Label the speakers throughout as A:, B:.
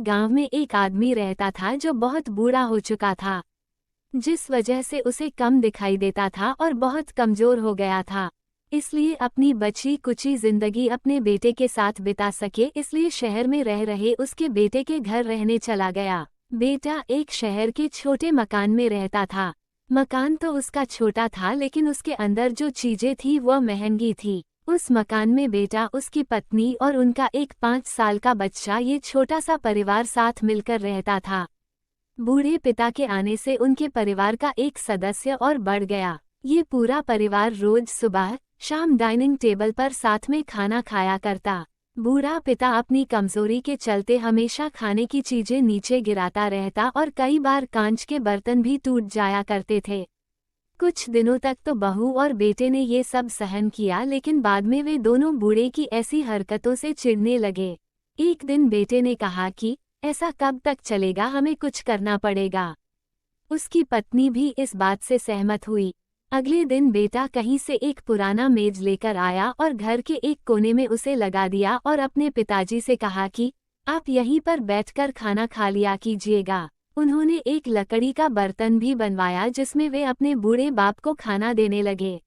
A: गांव में एक आदमी रहता था जो बहुत बूढ़ा हो चुका था, जिस वजह से उसे कम दिखाई देता था और बहुत कमजोर हो गया था। इसलिए अपनी बची कुची जिंदगी अपने बेटे के साथ बिता सके, इसलिए शहर में रह रहे उसके बेटे के घर रहने चला गया। बेटा एक शहर के छोटे मकान में रहता था। मकान तो उसका छोटा था, लेकिन उसके अंदर जो चीजें थी वह महंगी थी। उस मकान में बेटा, उसकी पत्नी और उनका एक 5 साल का बच्चा, ये छोटा सा परिवार साथ मिलकर रहता था। बूढ़े पिता के आने से उनके परिवार का एक सदस्य और बढ़ गया। ये पूरा परिवार रोज सुबह शाम डाइनिंग टेबल पर साथ में खाना खाया करता। बूढ़ा पिता अपनी कमजोरी के चलते हमेशा खाने की चीजें नीचे गिराता रहता और कई बार कांच के बर्तन भी टूट जाया करते थे। कुछ दिनों तक तो बहू और बेटे ने ये सब सहन किया, लेकिन बाद में वे दोनों बूढ़े की ऐसी हरकतों से चिढ़ने लगे। एक दिन बेटे ने कहा कि ऐसा कब तक चलेगा, हमें कुछ करना पड़ेगा। उसकी पत्नी भी इस बात से सहमत हुई। अगले दिन बेटा कहीं से एक पुराना मेज लेकर आया और घर के एक कोने में उसे लगा दिया और अपने पिताजी से कहा कि आप यहीं पर बैठकर खाना खा लिया कीजिएगा। उन्होंने एक लकड़ी का बर्तन भी बनवाया जिसमें वे अपने बूढ़े बाप को खाना देने लगे।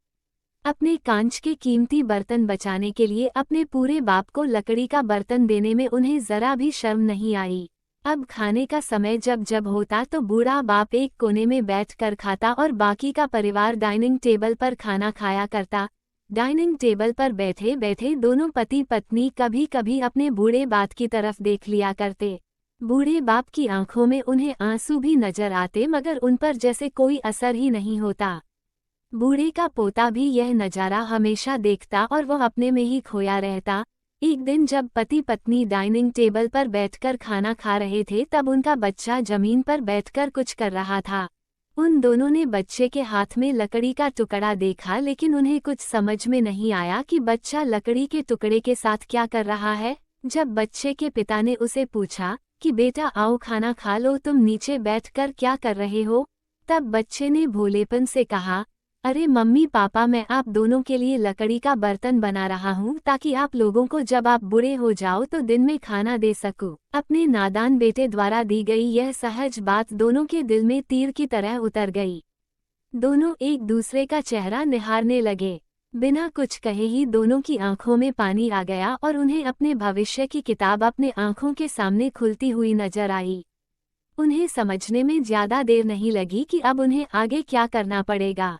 A: अपने कांच के कीमती बर्तन बचाने के लिए अपने पूरे बाप को लकड़ी का बर्तन देने में उन्हें जरा भी शर्म नहीं आई। अब खाने का समय जब जब होता तो बूढ़ा बाप एक कोने में बैठकर खाता और बाकी का परिवार डाइनिंग टेबल पर खाना खाया करता। डाइनिंग टेबल पर बैठे बैठे दोनों पति पत्नी कभी कभी अपने बूढ़े बाप की तरफ देख लिया करते। बूढ़े बाप की आंखों में उन्हें आंसू भी नजर आते, मगर उन पर जैसे कोई असर ही नहीं होता। बूढ़े का पोता भी यह नज़ारा हमेशा देखता और वह अपने में ही खोया रहता। एक दिन जब पति पत्नी डाइनिंग टेबल पर बैठकर खाना खा रहे थे, तब उनका बच्चा जमीन पर बैठकर कुछ कर रहा था। उन दोनों ने बच्चे के हाथ में लकड़ी का टुकड़ा देखा, लेकिन उन्हें कुछ समझ में नहीं आया कि बच्चा लकड़ी के टुकड़े के साथ क्या कर रहा है। जब बच्चे के पिता ने उसे पूछा कि बेटा आओ खाना खा लो, तुम नीचे बैठकर क्या कर रहे हो, तब बच्चे ने भोलेपन से कहा, अरे मम्मी पापा, मैं आप दोनों के लिए लकड़ी का बर्तन बना रहा हूँ ताकि आप लोगों को जब आप बूढ़े हो जाओ तो दिन में खाना दे सकूं। अपने नादान बेटे द्वारा दी गई यह सहज बात दोनों के दिल में तीर की तरह उतर गई। दोनों एक दूसरे का चेहरा निहारने लगे। बिना कुछ कहे ही दोनों की आंखों में पानी आ गया और उन्हें अपने भविष्य की किताब अपने आंखों के सामने खुलती हुई नजर आई। उन्हें समझने में ज्यादा देर नहीं लगी कि अब उन्हें आगे क्या करना पड़ेगा।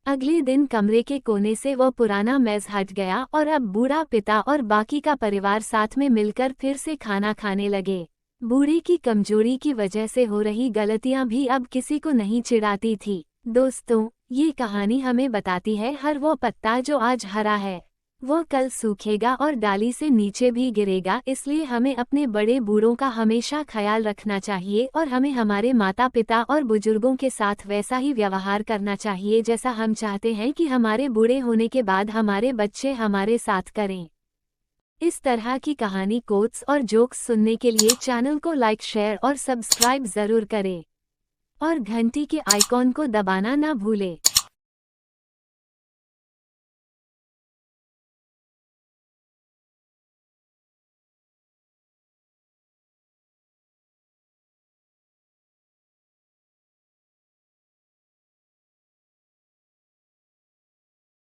A: अगले दिन कमरे के कोने से वह पुराना मेज हट गया और अब बूढ़ा पिता और बाकी का परिवार साथ में मिलकर फिर से खाना खाने लगे। बूढ़े की कमजोरी की वजह से हो रही गलतियां भी अब किसी को नहीं चिढ़ाती थी। दोस्तों, ये कहानी हमें बताती है हर वो पत्ता जो आज हरा है वो कल सूखेगा और डाली से नीचे भी गिरेगा। इसलिए हमें अपने बड़े बूढ़ों का हमेशा ख्याल रखना चाहिए और हमें हमारे माता पिता और बुजुर्गों के साथ वैसा ही व्यवहार करना चाहिए जैसा हम चाहते हैं कि हमारे बूढ़े होने के बाद हमारे बच्चे हमारे साथ करें। इस तरह की कहानी कोट्स और जोक्स सुनने के लिए चैनल को लाइक शेयर और सब्सक्राइब जरूर करें और घंटी के आइकॉन को दबाना ना भूलें।